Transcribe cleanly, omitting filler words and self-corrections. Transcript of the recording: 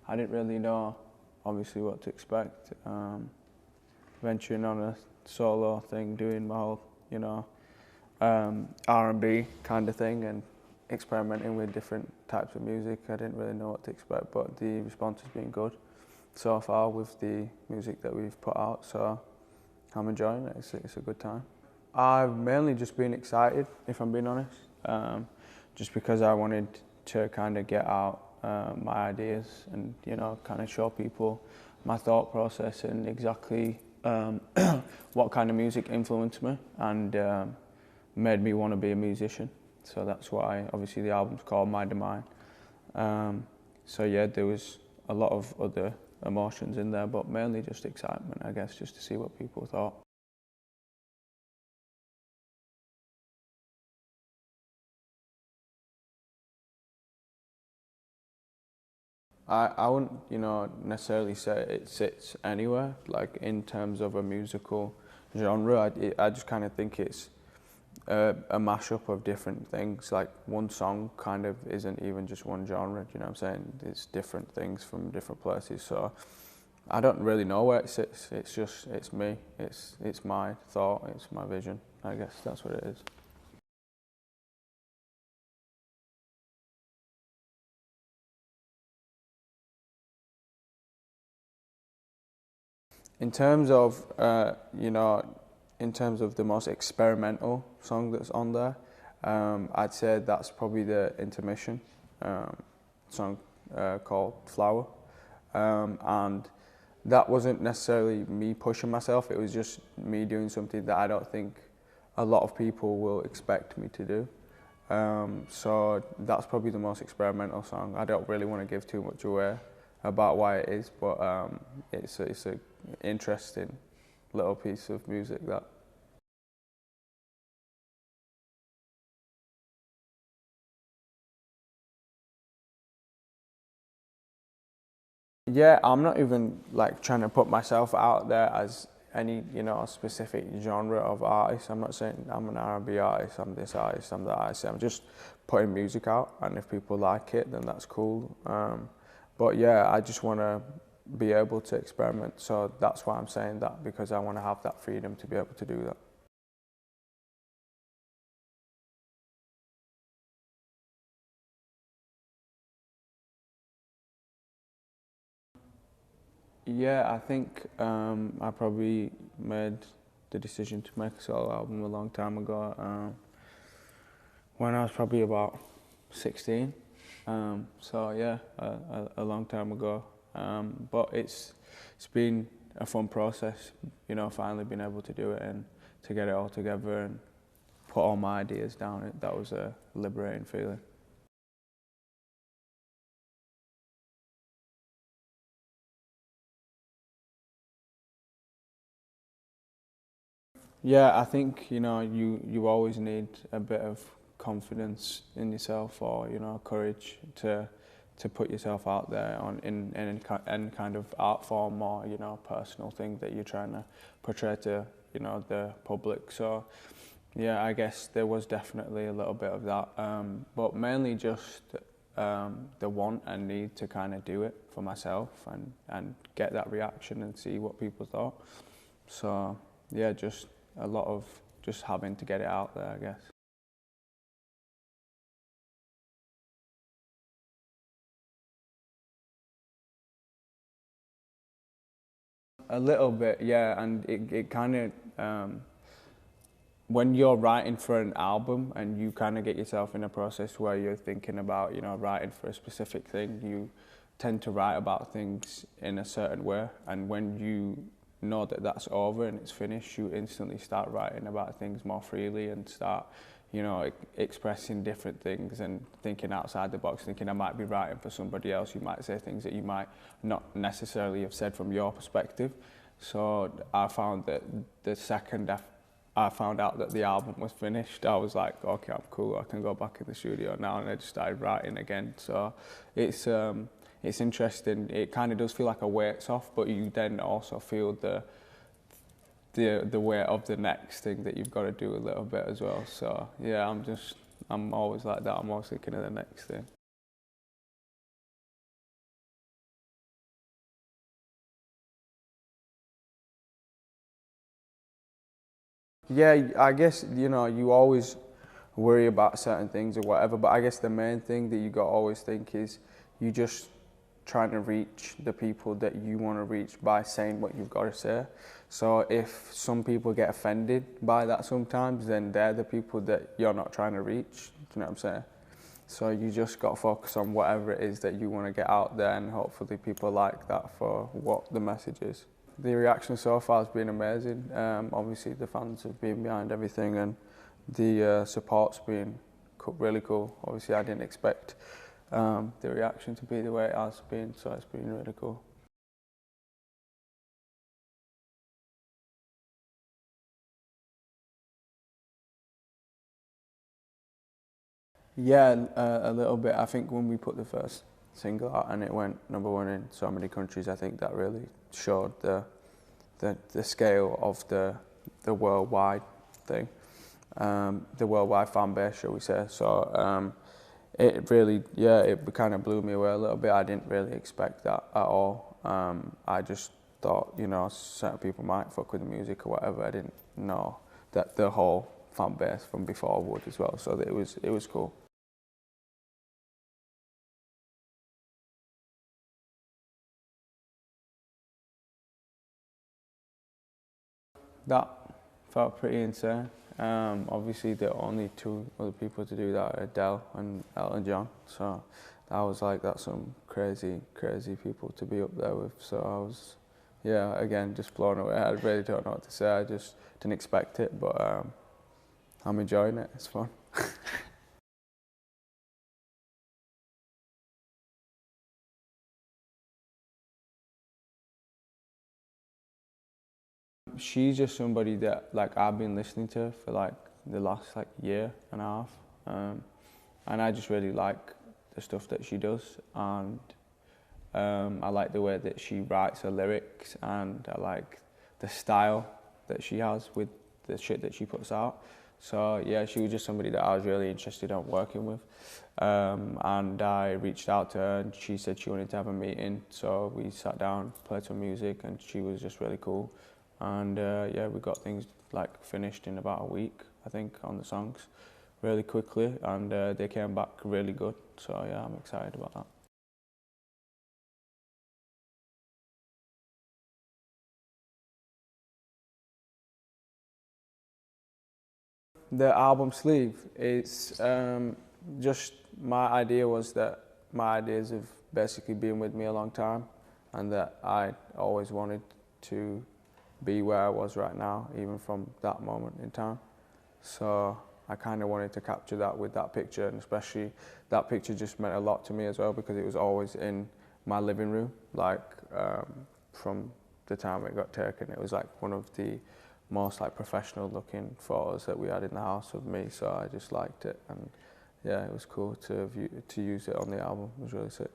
I didn't really know, obviously, what to expect. Venturing on a solo thing, doing my whole, you know, R&B kind of thing and experimenting with different types of music. I didn't really know what to expect, but the response has been good so far with the music that we've put out, so I'm enjoying it. It's a good time. I've mainly just been excited, if I'm being honest, just because I wanted to kind of get out my ideas and, you know, kind of show people my thought process and exactly what kind of music influenced me and made me want to be a musician. So that's why, obviously, the album's called Mind and Mine. So yeah, there was a lot of other emotions in there, but mainly just excitement, I guess, just to see what people thought. I wouldn't, you know, necessarily say it sits anywhere, like in terms of a musical genre. I just kind of think it's a mashup of different things. Like one song kind of isn't even just one genre, do you know what I'm saying? It's different things from different places. So I don't really know where it sits. It's just, it's me. It's my thought, it's my vision. I guess that's what it is. In terms of, you know, in terms of the most experimental song that's on there, I'd say that's probably the intermission song called Flower. And that wasn't necessarily me pushing myself, it was just me doing something that I don't think a lot of people will expect me to do. So that's probably the most experimental song. I don't really want to give too much away about why it is, but it's a interesting little piece of music that. Yeah, I'm not even like trying to put myself out there as any, you know, specific genre of artist. I'm not saying I'm an R&B artist, I'm this artist, I'm that artist. I'm just putting music out, and if people like it, then that's cool. But yeah, I just want to be able to experiment. So that's why I'm saying that, because I want to have that freedom to be able to do that. Yeah, I think I probably made the decision to make a solo album a long time ago, when I was probably about 16. So yeah, a long time ago. But it's been a fun process, you know, finally being able to do it and to get it all together and put all my ideas down. That was a liberating feeling. Yeah, I think, you know, you always need a bit of confidence in yourself, or, you know, courage to put yourself out there on in any kind of art form, or, you know, personal thing that you're trying to portray to, you know, the public. So yeah, I guess there was definitely a little bit of that, but mainly just the want and need to kind of do it for myself and get that reaction and see what people thought. So yeah, just a lot of just having to get it out there, I guess. A little bit, yeah, and it kind of, when you're writing for an album and you kind of get yourself in a process where you're thinking about, you know, writing for a specific thing, you tend to write about things in a certain way, and when you know that that's over and it's finished, you instantly start writing about things more freely and start, you know, expressing different things and thinking outside the box, thinking I might be writing for somebody else. You might say things that you might not necessarily have said from your perspective. So I found that the second I found out that the album was finished, I was like, okay, I'm cool, I can go back in the studio now, and I just started writing again. So it's interesting. It kind of does feel like a weight's off, but you then also feel the weight of the next thing that you've got to do a little bit as well. So yeah, I'm always like that. I'm always thinking of the next thing. Yeah, I guess, you know, you always worry about certain things or whatever, but I guess the main thing that you got to always think is you just trying to reach the people that you want to reach by saying what you've got to say. So if some people get offended by that sometimes, then they're the people that you're not trying to reach. Do you know what I'm saying? So you just got to focus on whatever it is that you want to get out there, and hopefully people like that for what the message is. The reaction so far has been amazing. Obviously the fans have been behind everything, and the support's been really cool. Obviously I didn't expect the reaction to be the way it has been, so it's been really cool. Yeah, a little bit. I think when we put the first single out and it went #1 in so many countries, I think that really showed the scale of the worldwide thing, the worldwide fan base, shall we say. So it really, yeah, it kind of blew me away a little bit. I didn't really expect that at all. I just thought, you know, certain people might fuck with the music or whatever. I didn't know that the whole fan base from before would as well. So it was cool. That felt pretty insane. Obviously, the only two other people to do that are Adele and Elton John. So that was like, that's some crazy, crazy people to be up there with. So I was, yeah, again, just blown away. I really don't know what to say. I just didn't expect it, but I'm enjoying it. It's fun. She's just somebody that like I've been listening to for like the last like year and a half, and I just really like the stuff that she does, and I like the way that she writes her lyrics, and I like the style that she has with the shit that she puts out. So yeah, she was just somebody that I was really interested in working with, and I reached out to her and she said she wanted to have a meeting. So we sat down, played some music, and she was just really cool. And yeah, we got things like finished in about a week, I think, on the songs, really quickly, and they came back really good. So yeah, I'm excited about that. The album sleeve is just my idea was that my ideas have basically been with me a long time, and that I always wanted to be where I was right now, even from that moment in time. So I kind of wanted to capture that with that picture, and especially that picture just meant a lot to me as well because it was always in my living room, like from the time it got taken. It was like one of the most like professional looking photos that we had in the house of me, so I just liked it, and yeah, it was cool to use it on the album. It was really sick.